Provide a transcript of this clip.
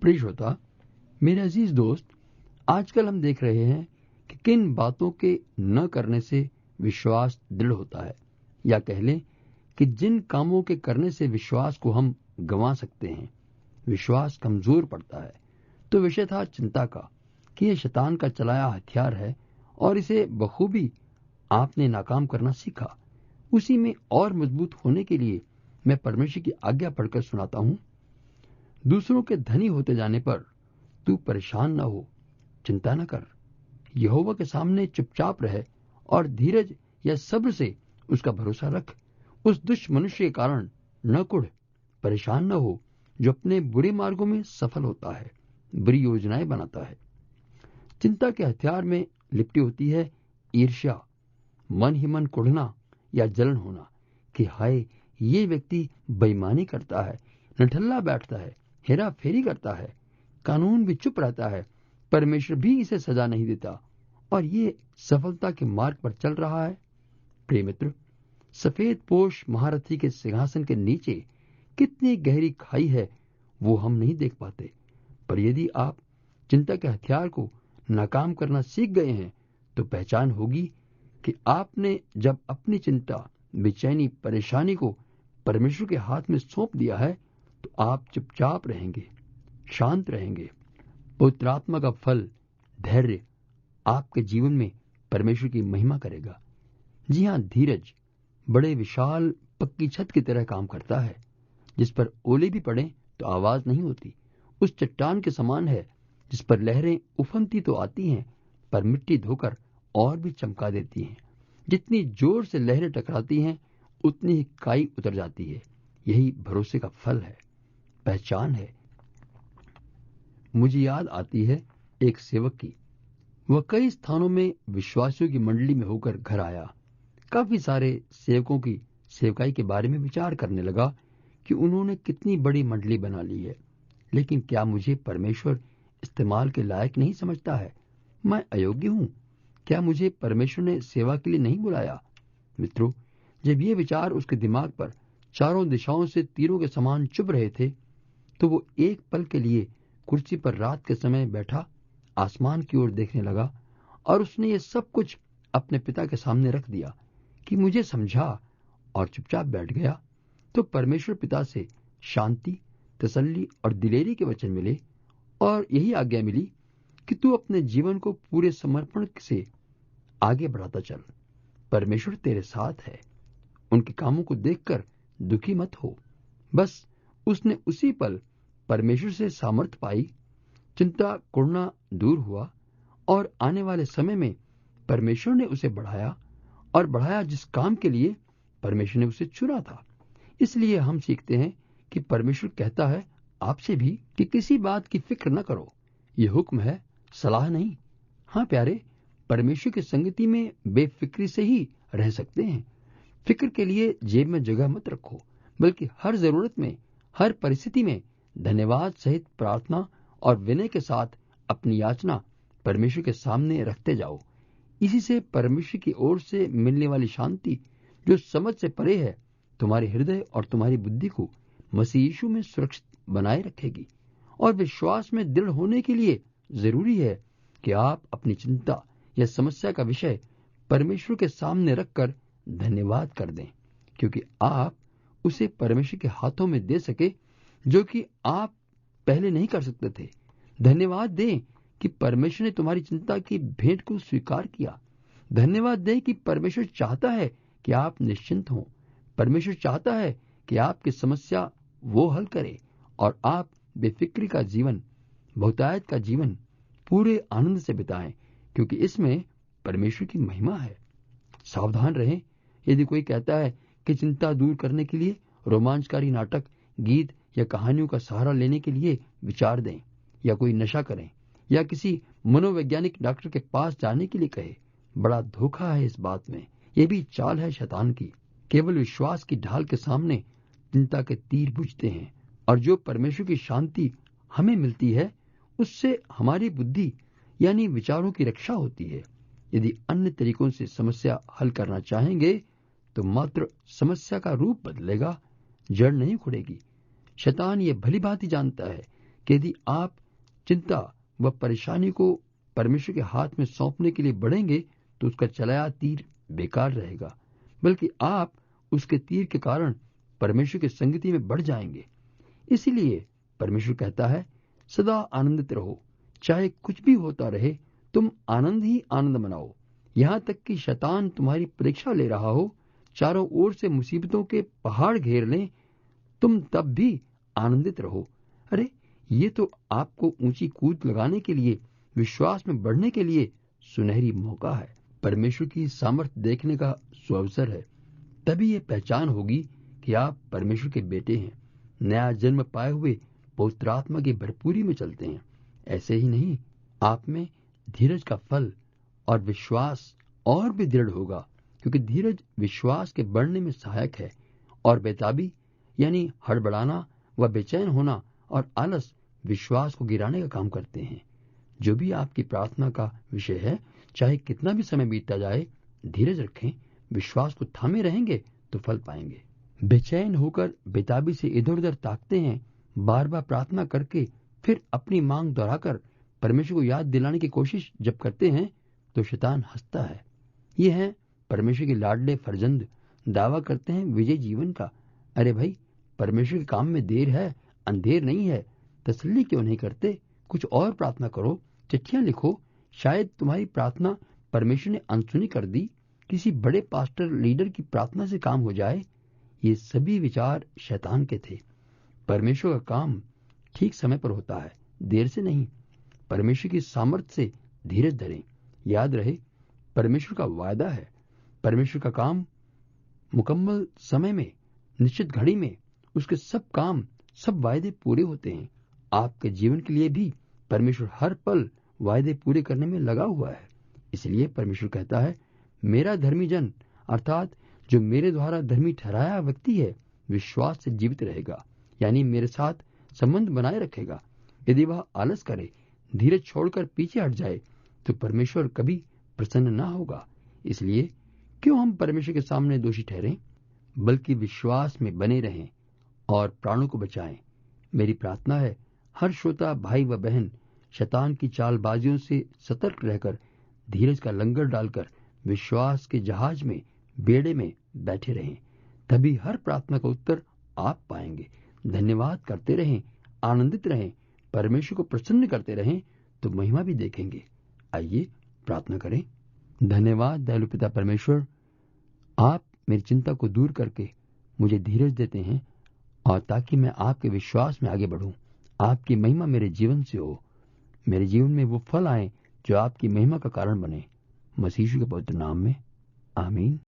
प्रिय श्रोता, मेरे अजीज दोस्त, आजकल हम देख रहे हैं कि किन बातों के न करने से विश्वास दृढ़ होता है, या कह लें कि जिन कामों के करने से विश्वास को हम गंवा सकते हैं, विश्वास कमजोर पड़ता है। तो विषय था चिंता का कि यह शैतान का चलाया हथियार है और इसे बखूबी आपने नाकाम करना सीखा। उसी में और मजबूत होने के लिए मैं परमेश्वर की आज्ञा पढ़कर सुनाता हूं। दूसरों के धनी होते जाने पर तू परेशान न हो, चिंता न कर, यहोवा के सामने चुपचाप रह और धीरज या सब्र से उसका भरोसा रख। उस दुष्ट मनुष्य के कारण न कुढ़, परेशान न हो, जो अपने बुरे मार्गों में सफल होता है, बुरी योजनाएं बनाता है। चिंता के हथियार में लिपटी होती है ईर्ष्या, मन ही मन कुढ़ना या जलन होना कि हाय, ये व्यक्ति बेईमानी करता है, नठल्ला बैठता है, हेरा फेरी करता है, कानून भी चुप रहता है, परमेश्वर भी इसे सजा नहीं देता और ये सफलता के मार्ग पर चल रहा है। प्रिय मित्र, सफेद पोश महारथी के सिंहासन के नीचे कितनी गहरी खाई है वो हम नहीं देख पाते, पर यदि आप चिंता के हथियार को नाकाम करना सीख गए हैं तो पहचान होगी कि आपने जब अपनी चिंता, बेचैनी, परेशानी को परमेश्वर के हाथ में सौंप दिया है तो आप चुपचाप रहेंगे, शांत रहेंगे। पवित्र आत्मा का फल धैर्य आपके जीवन में परमेश्वर की महिमा करेगा। जी हां, धीरज बड़े विशाल पक्की छत की तरह काम करता है, जिस पर ओले भी पड़े तो आवाज नहीं होती। उस चट्टान के समान है जिस पर लहरें उफनती तो आती हैं, पर मिट्टी धोकर और भी चमका देती हैं। जितनी जोर से लहरें टकराती हैं उतनी ही काई उतर जाती है। यही भरोसे का फल है, पहचान है। मुझे याद आती है एक सेवक की। वह कई स्थानों में विश्वासियों की मंडली में होकर घर आया। काफी सारे सेवकों की सेवकाई के बारे में विचार करने लगा कि उन्होंने कितनी बड़ी मंडली बना ली है, लेकिन क्या मुझे परमेश्वर इस्तेमाल के लायक नहीं समझता है? मैं अयोग्य हूं? क्या मुझे परमेश्वर ने सेवा के लिए नहीं बुलाया? मित्रों, जब ये विचार उसके दिमाग पर चारों दिशाओं से तीरों के समान चुभ रहे थे, तो वो एक पल के लिए कुर्सी पर रात के समय बैठा आसमान की ओर देखने लगा और उसने ये सब कुछ अपने पिता के सामने रख दिया कि मुझे समझा, और चुपचाप बैठ गया। तो परमेश्वर पिता से शांति, तसल्ली और दिलेरी के वचन मिले और यही आज्ञा मिली कि तू अपने जीवन को पूरे समर्पण से आगे बढ़ाता चल। परमेश्वर तेरे साथ है, उनके कामों को देखकर दुखी मत हो। बस उसने उसी पल परमेश्वर से सामर्थ पाई, चिंता कुढ़ना दूर हुआ और आने वाले समय में परमेश्वर ने उसे बढ़ाया जिस काम के लिए परमेश्वर ने उसे चुना था। इसलिए हम सीखते हैं कि परमेश्वर कहता है आपसे भी कि किसी बात की फिक्र न करो। यह हुक्म है, सलाह नहीं। हाँ प्यारे, परमेश्वर की संगति में बेफिक्री से ही रह सकते हैं। फिक्र के लिए जेब में जगह मत रखो, बल्कि हर जरूरत में, हर परिस्थिति में धन्यवाद सहित प्रार्थना और विनय के साथ अपनी याचना परमेश्वर के सामने रखते जाओ। इसी से परमेश्वर की ओर से मिलने वाली शांति, जो समझ से परे है, तुम्हारे हृदय और तुम्हारी बुद्धि को मसीह यीशु में सुरक्षित बनाए रखेगी। और विश्वास में दृढ़ होने के लिए जरूरी है कि आप अपनी चिंता या समस्या का विषय परमेश्वर के सामने रखकर धन्यवाद कर दें, क्योंकि आप उसे परमेश्वर के हाथों में दे सके, जो कि आप पहले नहीं कर सकते थे। धन्यवाद दें कि परमेश्वर ने तुम्हारी चिंता की भेंट को स्वीकार किया। धन्यवाद दें कि परमेश्वर चाहता है कि आप निश्चिंत हों। परमेश्वर चाहता है कि आपकी समस्या वो हल करे और आप बेफिक्री का जीवन, बहुतायत का जीवन पूरे आनंद से बिताएं, क्योंकि इसमें परमेश्वर की महिमा है। सावधान रहें, यदि कोई कहता है कि चिंता दूर करने के लिए रोमांचकारी नाटक, गीत या कहानियों का सहारा लेने के लिए विचार दें, या कोई नशा करें, या किसी मनोवैज्ञानिक डॉक्टर के पास जाने के लिए कहे, बड़ा धोखा है इस बात में। यह भी चाल है शैतान की। केवल विश्वास की ढाल के सामने चिंता के तीर बुझते हैं, और जो परमेश्वर की शांति हमें मिलती है उससे हमारी बुद्धि यानी विचारों की रक्षा होती है। यदि अन्य तरीकों से समस्या हल करना चाहेंगे तो मात्र समस्या का रूप बदलेगा, जड़ नहीं खुड़ेगी। शैतान ये भली भांति जानता है कि यदि आप चिंता व परेशानी को परमेश्वर के हाथ में सौंपने के लिए बढ़ेंगे तो उसका चलाया तीर बेकार रहेगा, बल्कि आप उसके तीर के कारण परमेश्वर की संगति में बढ़ जाएंगे। इसीलिए परमेश्वर कहता है, सदा आनंदित रहो, चाहे कुछ भी होता रहे तुम आनंद ही आनंद मनाओ। यहां तक कि शैतान तुम्हारी परीक्षा ले रहा हो, चारों ओर से मुसीबतों के पहाड़ घेर लें, तुम तब भी आनंदित रहो। अरे ये तो आपको ऊंची कूद लगाने के लिए, विश्वास में बढ़ने के लिए सुनहरी मौका है। परमेश्वर की सामर्थ्य देखने का सुअवसर है। तभी ये पहचान होगी कि आप परमेश्वर के बेटे हैं, नया जन्म पाए हुए पवित्र आत्मा की भरपूरी में चलते हैं। ऐसे ही नहीं, आप में धीरज का फल और विश्वास और भी दृढ़ होगा, क्योंकि धीरज विश्वास के बढ़ने में सहायक है, और बेताबी यानी हड़बड़ाना व बेचैन होना और आलस विश्वास को गिराने का काम करते हैं। जो भी आपकी प्रार्थना का विषय है, चाहे कितना भी समय बीतता जाए, धीरज रखें, विश्वास को थामे रहेंगे तो फल पाएंगे। बेचैन होकर बेताबी से इधर उधर ताकते हैं, बार बार प्रार्थना करके फिर अपनी मांग दोहराकर परमेश्वर को याद दिलाने की कोशिश जब करते हैं तो शैतान हंसता है। ये हैं परमेश्वर के लाडले फर्जंद, दावा करते हैं विजय जीवन का। अरे भाई, परमेश्वर के काम में देर है, अंधेर नहीं है। तसल्ली क्यों नहीं करते? कुछ और प्रार्थना करो, चिट्ठियां लिखो, शायद तुम्हारी प्रार्थना परमेश्वर ने अनसुनी कर दी, किसी बड़े पास्टर लीडर की प्रार्थना से काम हो जाए। ये सभी विचार शैतान के थे। परमेश्वर का काम ठीक समय पर होता है, देर से नहीं। परमेश्वर की सामर्थ्य से धीरज धरें। याद रहे, परमेश्वर का वायदा है, परमेश्वर का काम मुकम्मल समय में, निश्चित घड़ी में उसके सब काम, सब वायदे पूरे होते हैं। आपके जीवन के लिए भी परमेश्वर हर पल वायदे पूरे करने में लगा हुआ है। इसलिए परमेश्वर कहता है, मेरा धर्मी जन अर्थात जो मेरे द्वारा धर्मी ठहराया व्यक्ति है, विश्वास से जीवित रहेगा, यानी मेरे साथ संबंध बनाए रखेगा। यदि वह आलस करे, धीरज छोड़कर पीछे हट जाए, तो परमेश्वर कभी प्रसन्न ना होगा। इसलिए क्यों हम परमेश्वर के सामने दोषी ठहरें, बल्कि विश्वास में बने रहें और प्राणों को बचाएं। मेरी प्रार्थना है, हर श्रोता भाई व बहन शैतान की चालबाजियों से सतर्क रहकर, धीरज का लंगर डालकर विश्वास के जहाज में, बेड़े में बैठे रहें। तभी हर प्रार्थना का उत्तर आप पाएंगे। धन्यवाद करते रहें, आनंदित रहें, परमेश्वर को प्रसन्न करते रहें, तो महिमा भी देखेंगे। आइए प्रार्थना करें। धन्यवाद दयालु पिता परमेश्वर, आप मेरी चिंता को दूर करके मुझे धीरज देते हैं, और ताकि मैं आपके विश्वास में आगे बढ़ूं। आपकी महिमा मेरे जीवन से हो, मेरे जीवन में वो फल आए जो आपकी महिमा का कारण बने। मसीह के पवित्र नाम में आमीन।